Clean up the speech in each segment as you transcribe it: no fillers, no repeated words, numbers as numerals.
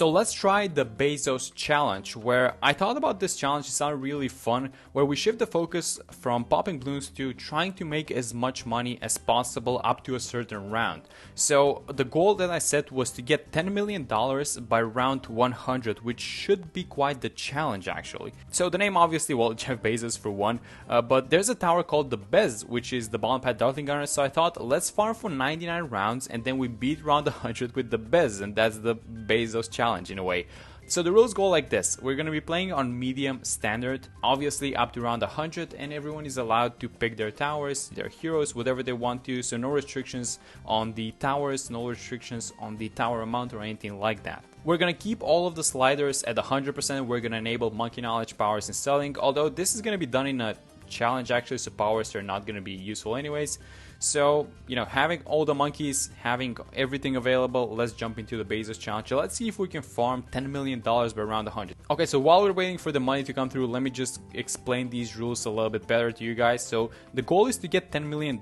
So let's try the Bezos challenge, where I thought about this challenge. It sounded really fun, where we shift the focus from popping balloons to trying to make as much money as possible up to a certain round. So the goal that I set was to get $10 million by round 100, which should be quite the challenge actually. So the name obviously, well, Jeff Bezos for one, but there's a tower called the Bez, which is the ball pad darting gunner. So I thought, let's farm for 99 rounds and then we beat round 100 with the Bez, and that's the Bezos challenge in a way. So the rules go like this. We're going to be playing on medium standard, obviously up to round 100, and everyone is allowed to pick their towers, their heroes, whatever they want to. So no restrictions on the towers, no restrictions on the tower amount or anything like that. We're going to keep all of the sliders at 100%. We're going to enable monkey knowledge, powers, and selling, although this is going to be done in a challenge actually, so powers are not going to be useful anyways. So, you know, having all the monkeys, having everything available, let's jump into the Bezos challenge. Let's see if we can farm $10 million by around 100. Okay, so while we're waiting for the money to come through, let me just explain these rules a little bit better to you guys. So the goal is to get $10 million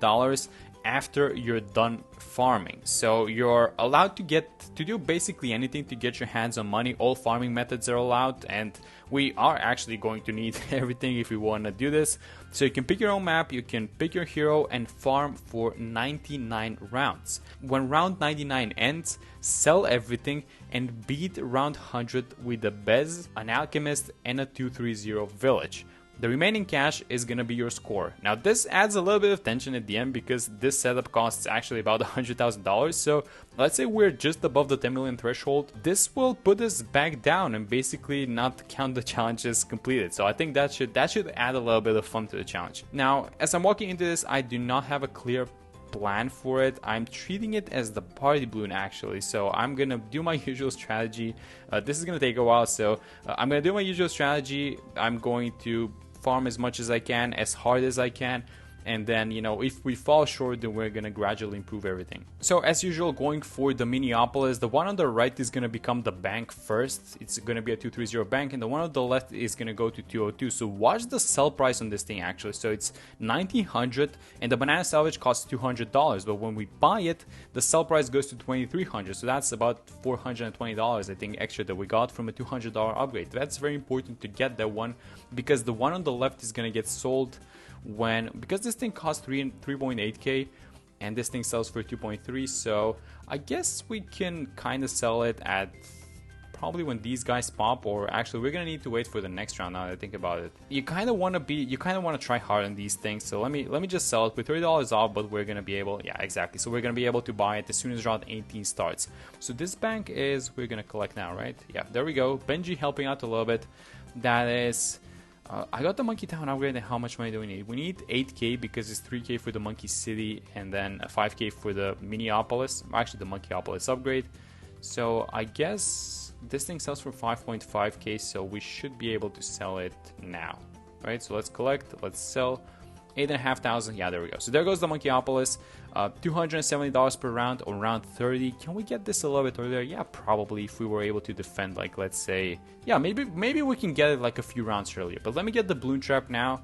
after you're done farming. So you're allowed to do basically anything to get your hands on money. All farming methods are allowed, and we are actually going to need everything if we want to do this. So you can pick your own map, you can pick your hero and farm for 99 rounds. When round 99 ends, sell everything and beat round 100 with a Bez, an alchemist, and a 230 village. The remaining cash is going to be your score. Now this adds a little bit of tension at the end because this setup costs actually about $100,000. So let's say we're just above the 10 million threshold. This will put us back down and basically not count the challenges completed. So I think that should add a little bit of fun to the challenge. Now, as I'm walking into this, I do not have a clear plan for it. I'm treating it as the party balloon actually, so I'm gonna do my usual strategy. This is gonna take a while, so I'm gonna do my usual strategy. I'm going to farm as much as I can, as hard as I can, and then, you know, if we fall short, then we're gonna gradually improve everything. So as usual, going for the Minneapolis, the one on the right is gonna become the bank first. It's gonna be a 230 bank, and the one on the left is gonna go to 202. So watch the sell price on this thing actually. So it's 1900, and the banana salvage costs $200, but when we buy it, the sell price goes to 2300. So that's about $420 I think extra that we got from a $200 upgrade. That's very important to get that one, because the one on the left is gonna get sold because this thing costs 3.8k and this thing sells for 2.3, so I guess we can kind of sell it at probably when these guys pop, or actually we're gonna need to wait for the next round now that I think about it. You kind of want to try hard on these things, so let me just sell it with $30 off, but we're gonna be able, yeah, exactly, so we're gonna be able to buy it as soon as round 18 starts. So this bank is, we're gonna collect now, right? Yeah, there we go. Benji helping out a little bit. That is, I got the Monkey Town upgrade, and how much money do we need? We need 8k because it's 3k for the Monkey City and then 5k for the Minneapolis, actually the Monkeyopolis upgrade. So I guess this thing sells for 5.5k, so we should be able to sell it now, right? So let's collect, let's sell. 8,500, yeah, there we go. So there goes the Monkeyopolis. $270 per round or round 30. Can we get this a little bit earlier? Yeah, probably, if we were able to defend, like, let's say, yeah, maybe we can get it like a few rounds earlier. But let me get the balloon trap now,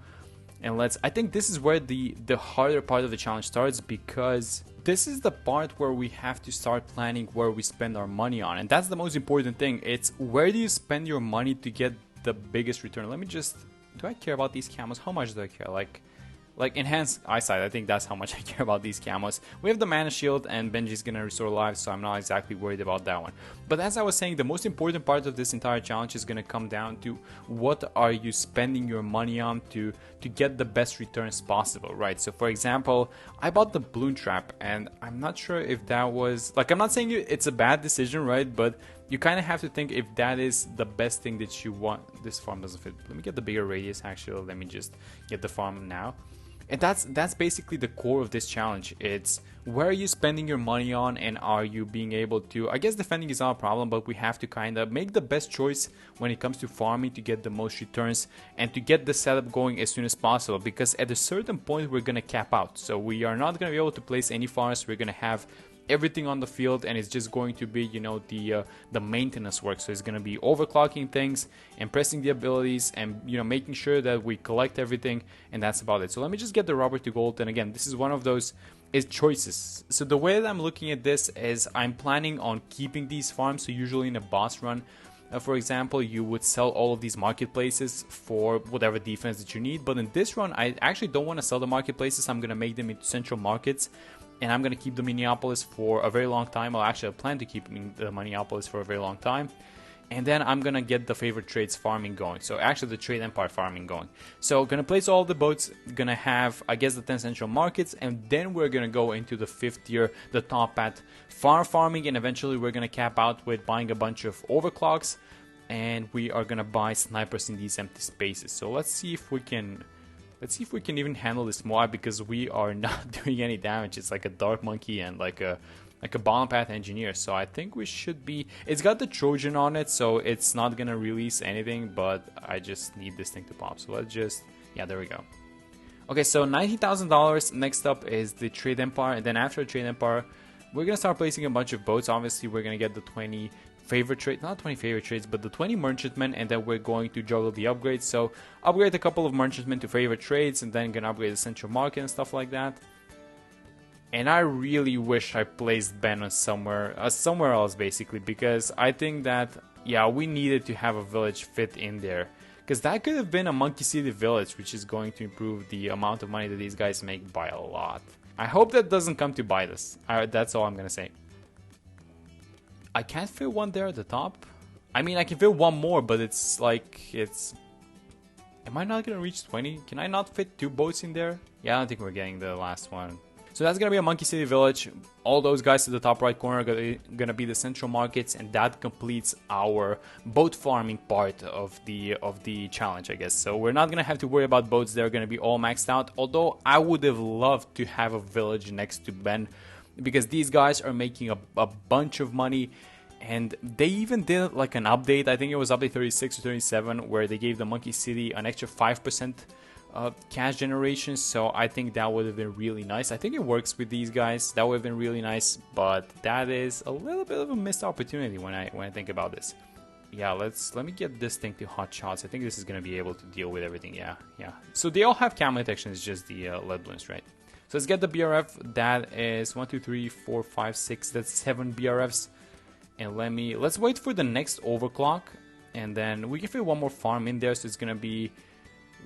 and I think this is where the harder part of the challenge starts, because this is the part where we have to start planning where we spend our money on, and that's the most important thing. It's where do you spend your money to get the biggest return. Let me just, do I care about these camos? How much do I care? Like enhanced eyesight, I think that's how much I care about these camos. We have the mana shield and Benji's gonna restore life, so I'm not exactly worried about that one. But as I was saying, the most important part of this entire challenge is gonna come down to what are you spending your money on to get the best returns possible, right? So for example, I bought the balloon trap, and I'm not sure if that was, like, I'm not saying it's a bad decision, right? But you kind of have to think if that is the best thing that you want. This farm doesn't fit. Let me get the bigger radius actually. Let me just get the farm now. And that's basically the core of this challenge. It's where are you spending your money on, and are you being able to, I guess defending is not a problem, but we have to kind of make the best choice when it comes to farming to get the most returns and to get the setup going as soon as possible, because at a certain point we're going to cap out. So we are not going to be able to place any farms. We're going to have everything on the field, and it's just going to be, you know, the maintenance work. So it's going to be overclocking things and pressing the abilities and, you know, making sure that we collect everything, and that's about it. So let me just get the rubber to gold. And again, this is one of those is choices. So the way that I'm looking at this is I'm planning on keeping these farms. So usually in a boss run, for example, you would sell all of these marketplaces for whatever defense that you need. But in this run, I actually don't want to sell the marketplaces. I'm going to make them into central markets. And I'm going to keep the Minneapolis for a very long time. Well, actually, I plan to keep the Minneapolis for a very long time. And then I'm going to get the favorite trades farming going. So actually the trade empire farming going. So going to place all the boats, going to have, I guess, the 10 central markets. And then we're going to go into the 5th tier, the top at farming. And eventually we're going to cap out with buying a bunch of overclocks. And we are going to buy snipers in these empty spaces. So let's see if we can even handle this mob, because we are not doing any damage. It's like a dark monkey and like a bottom path engineer. So I think we should be, it's got the Trojan on it, so it's not gonna release anything, but I just need this thing to pop. So let's just, yeah, there we go. Okay, so $90,000. Next up is the trade empire, and then after the trade empire we're gonna start placing a bunch of boats. Obviously we're gonna get the 20 favorite trade, not 20 favorite trades, but the 20 merchantmen, and then we're going to juggle the upgrades. So upgrade a couple of merchantmen to favorite trades, and then gonna upgrade the central market and stuff like that. And I really wish I placed Ben on somewhere else, basically, because I think that, yeah, we needed to have a village fit in there, because that could have been a Monkey City village, which is going to improve the amount of money that these guys make by a lot. I hope that doesn't come to bite us. That's all I'm gonna say. I can't fit one there at the top. I mean, I can fit one more, but it's like, am I not gonna reach 20? Can I not fit 2 boats in there? Yeah, I don't think we're getting the last one. So that's gonna be a Monkey City village. All those guys to the top right corner are gonna be the central markets, and that completes our boat farming part of the challenge, I guess. So we're not gonna have to worry about boats. They're gonna be all maxed out. Although I would have loved to have a village next to Ben, because these guys are making a bunch of money. And they even did like an update, I think it was update 36 or 37, where they gave the Monkey City an extra 5% cash generation. So I think that would have been really nice. I think it works with these guys. That would have been really nice, but that is a little bit of a missed opportunity when I think about this. Yeah, let me get this thing to hot shots. I think this is gonna be able to deal with everything. Yeah. So they all have camo detection. It's just the lead balloons, right? So let's get the BRF. That is 1, 2, 3, 4, 5, 6. That's 7 BRFs. And let's wait for the next overclock, and then we can fit one more farm in there. So it's gonna be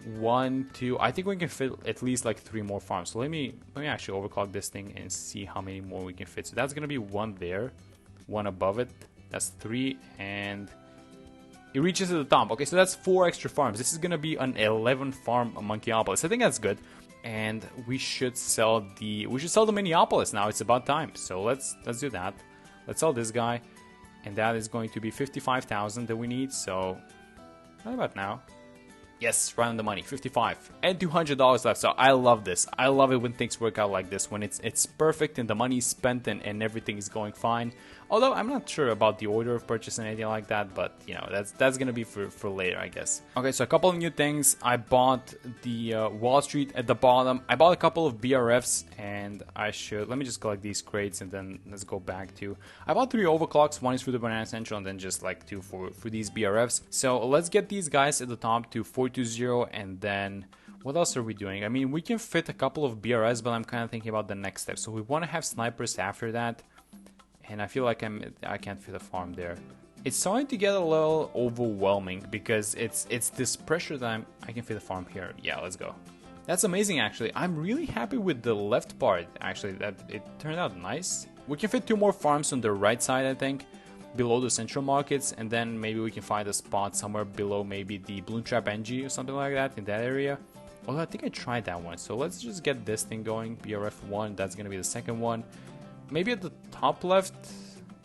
1, 2. I think we can fit at least like 3 more farms. So let me actually overclock this thing and see how many more we can fit. So that's gonna be 1 there, 1 above it. That's 3, and it reaches to the top. Okay, so that's 4 extra farms. This is gonna be an 11 farm Monkeypolis. I think that's good. And we should sell the Minneapolis now. It's about time. So let's do that. Let's sell this guy. And that is going to be 55,000 that we need, so right about now. Yes, right on the money, 55 and $200 left. So I love this. I love it when things work out like this, when it's perfect and the money is spent and everything is going fine. Although I'm not sure about the order of purchase and anything like that, but you know, that's gonna be for later, I guess. Okay, so a couple of new things. I bought the Wall Street at the bottom. I bought a couple of BRFs, and let me just collect these crates and then let's go back to. I bought 3 overclocks. 1 is for the Banana Central, and then just like 2 for these BRFs. So let's get these guys at the top to 420, and then what else are we doing? I mean, we can fit a couple of BRS, but I'm kind of thinking about the next step. So we want to have snipers after that. And I feel like I can't fit a farm there. It's starting to get a little overwhelming because it's this pressure that I can fit a farm here. Yeah, let's go. That's amazing, actually. I'm really happy with the left part, actually. That it turned out nice. We can fit 2 more farms on the right side, I think, below the central markets, and then maybe we can find a spot somewhere below maybe the Balloon Trap NG or something like that in that area. Although I think I tried that one. So let's just get this thing going. BRF1, that's gonna be the second one. Maybe at the top left.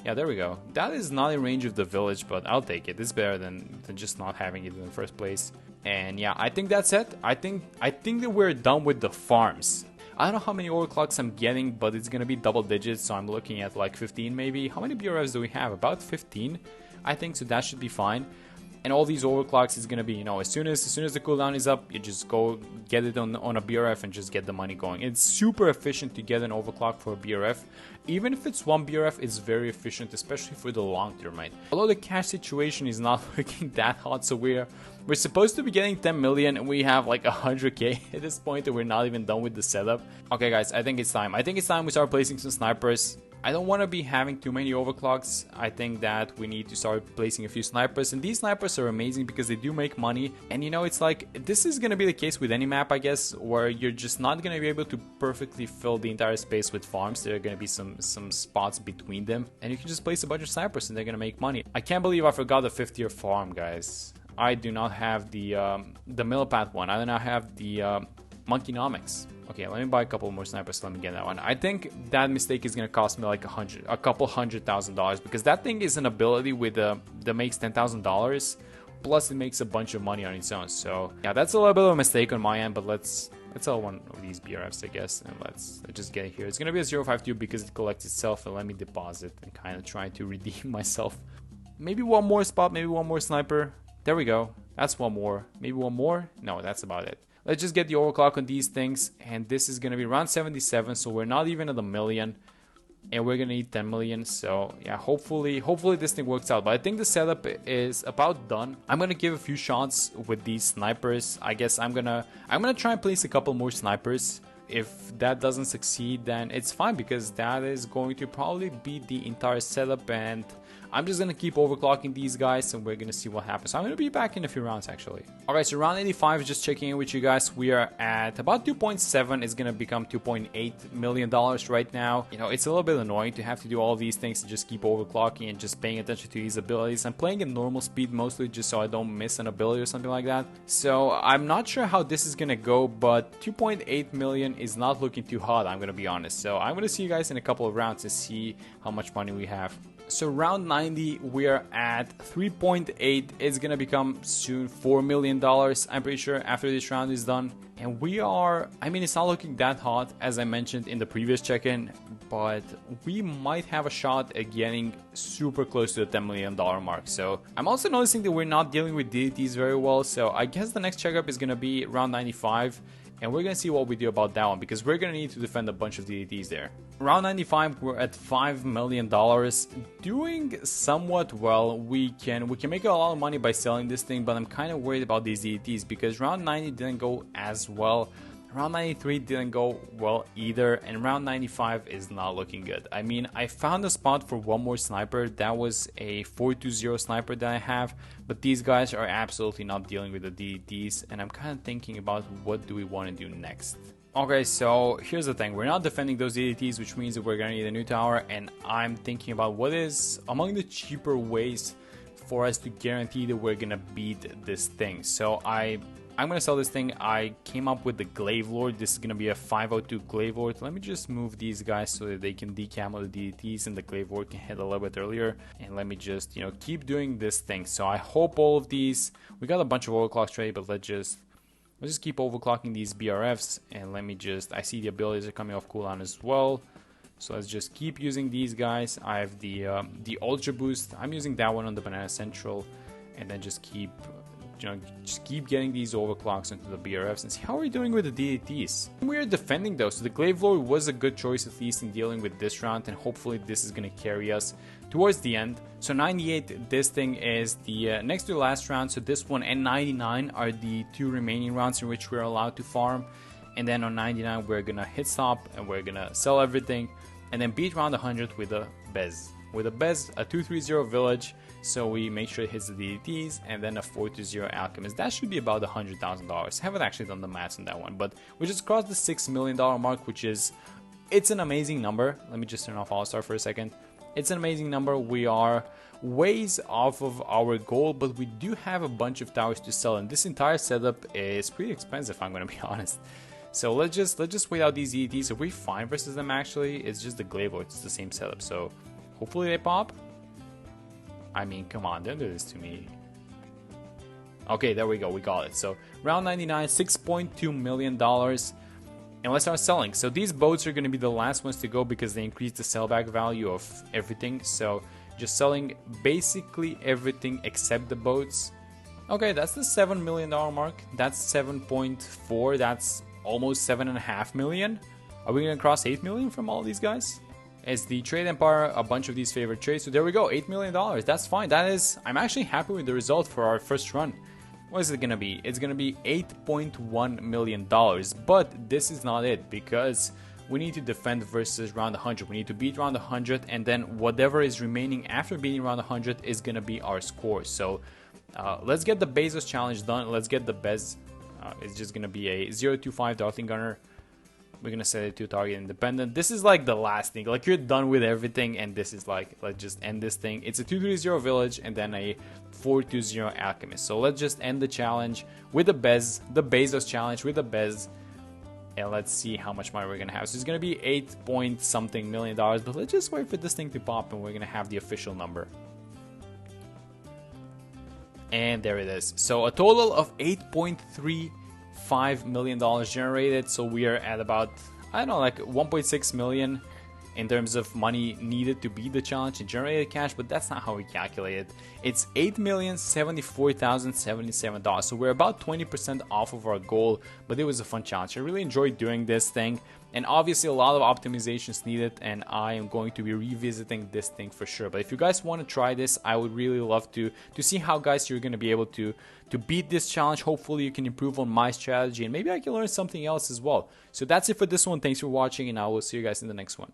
Yeah, there we go. That is not in range of the village, but I'll take it. It's better than just not having it in the first place. And yeah, I think that's it. I think that we're done with the farms. I don't know how many overclocks I'm getting, but it's gonna be double digits, so I'm looking at like 15 maybe. How many BRFs do we have? About 15, I think, so that should be fine. And all these overclocks is gonna be, as soon as the cooldown is up, you just go get it on a BRF and just get the money going. It's super efficient to get an overclock for a BRF. Even if it's one BRF, it's very efficient, especially for the long term, right? Although the cash situation is not looking that hot, so we're supposed to be getting 10 million and we have like 100k at this point, and we're not even done with the setup. Okay guys, I think it's time. We start placing some snipers. I don't want to be having too many overclocks. I think that we need to start placing a few snipers, and these snipers are amazing because they do make money. And it's like, this is going to be the case with any map, I guess, where you're just not going to be able to perfectly fill the entire space with farms. There are going to be some spots between them, and you can just place a bunch of snipers and they're going to make money. I can't believe I forgot the 5th-tier farm, guys. I do not have the Millipath one. I do not have the Monkeynomics. Okay, let me buy a couple more snipers. Let me get that one. I think that mistake is gonna cost me like a couple $100,000, because that thing is an ability with that makes $10,000, plus it makes a bunch of money on its own. So yeah, that's a little bit of a mistake on my end, but let's sell one of these BRFs, I guess, and let's just get it here. It's gonna be a 052 because it collects itself, and let me deposit and kind of try to redeem myself. Maybe one more spot, maybe one more sniper. There we go. That's one more. Maybe one more. No, that's about it. Let's just get the overclock on these things, and this is going to be around 77, so we're not even at a million, and we're going to need 10 million. So yeah, hopefully this thing works out. But I think the setup is about done. I'm going to give a few shots with these snipers. I guess I'm going to try and place a couple more snipers. If that doesn't succeed, then it's fine, because that is going to probably be the entire setup, and I'm just going to keep overclocking these guys, and we're going to see what happens. So I'm going to be back in a few rounds, actually. Alright, so round 85, just checking in with you guys. We are at about 2.7. It's going to become $2.8 million right now. It's a little bit annoying to have to do all these things and just keep overclocking and just paying attention to these abilities. I'm playing at normal speed mostly, just so I don't miss an ability or something like that. So I'm not sure how this is going to go, but 2.8 million is not looking too hot, I'm going to be honest. So I'm going to see you guys in a couple of rounds to see how much money we have. So round 90, we are at 3.8. It's gonna become soon $4 million, I'm pretty sure, after this round is done. And we are, it's not looking that hot, as I mentioned in the previous check-in, but we might have a shot at getting super close to the $10 million mark. So I'm also noticing that we're not dealing with DDTs very well, so I guess the next checkup is gonna be round 95. And we're going to see what we do about that one, because we're going to need to defend a bunch of DDTs there. Round 95, we're at $5 million, doing somewhat well. We can make a lot of money by selling this thing, but I'm kind of worried about these DDTs, because round 90 didn't go as well. Round 93 didn't go well either, and round 95 is not looking good. I found a spot for one more sniper. That was a 420 sniper that I have, but these guys are absolutely not dealing with the DDTs, and I'm kind of thinking about what do we want to do next. Okay, so here's the thing. We're not defending those DDTs, which means that we're going to need a new tower, and I'm thinking about what is among the cheaper ways for us to guarantee that we're going to beat this thing. So I'm going to sell this thing. I came up with the Glaive Lord. This is going to be a 502 Glaive Lord. Let me just move these guys so that they can decamo the DDTs and the Glaive Lord can hit a little bit earlier. And let me just, keep doing this thing. So I hope all of these, we got a bunch of overclocks ready, but let's just keep overclocking these BRFs. And let me I see the abilities are coming off cooldown as well. So let's just keep using these guys. I have the Ultra Boost. I'm using that one on the Banana Central. And then just keep getting these overclocks into the BRFs and see how we're doing with the DDTs. We are defending though, so the Glaive Lord was a good choice, at least in dealing with this round, and hopefully this is going to carry us towards the end. So 98, this thing is the next to the last round, so this one and 99 are the two remaining rounds in which we're allowed to farm. And then on 99 we're going to hit stop and we're going to sell everything and then beat round 100 with a Bez. With a Bez, a 230 village, so we make sure it hits the DDTs, and then a 420 alchemist. That should be about $100,000. Haven't actually done the maths on that one, but we just crossed the $6 million mark, which is, it's an amazing number. Let me just turn off All-Star for a second. It's an amazing number. We are ways off of our goal, but we do have a bunch of towers to sell, and this entire setup is pretty expensive, I'm going to be honest. So let's just wait out these DDTs. If we fine versus them, actually, it's just the Glaive Lord. It's the same setup, so hopefully they pop. Come on, don't do this to me. Okay, there we go, we got it. So round 99, $6.2 million. And let's start selling. So these boats are going to be the last ones to go because they increase the sellback value of everything. So just selling basically everything except the boats. Okay, that's the $7 million mark. That's 7.4. That's almost 7.5 million. Are we gonna cross 8 million from all these guys? Is the trade empire a bunch of these favorite trades? So there we go, $8 million. That's fine. That is, I'm actually happy with the result for our first run. What is it gonna be? It's gonna be $8.1 million. But this is not it, because we need to defend versus round 100. We need to beat round 100, and then whatever is remaining after beating round 100 is gonna be our score. So let's get the Bezos challenge done. Let's get the Bez. It's just gonna be a 025 Darting Gunner. We're gonna set it to target independent. This is like the last thing. Like, you're done with everything, and this is like, let's just end this thing. It's a 230 village and then a 420 alchemist. So let's just end the challenge with the Bezos challenge with the Bez. And let's see how much money we're gonna have. So it's gonna be 8 point something million dollars, but let's just wait for this thing to pop and we're gonna have the official number. And there it is. So a total of $8.35 million generated. So we are at about, I don't know, like 1.6 million in terms of money needed to beat the challenge and generate cash, but that's not how we calculate it. It's $8,074,077. So we're about 20% off of our goal, but it was a fun challenge. I really enjoyed doing this thing, and obviously a lot of optimizations needed, and I am going to be revisiting this thing for sure. But if you guys want to try this, I would really love to see how, guys, you're going to be able to beat this challenge. Hopefully you can improve on my strategy, and maybe I can learn something else as well. So that's it for this one. Thanks for watching, and I will see you guys in the next one.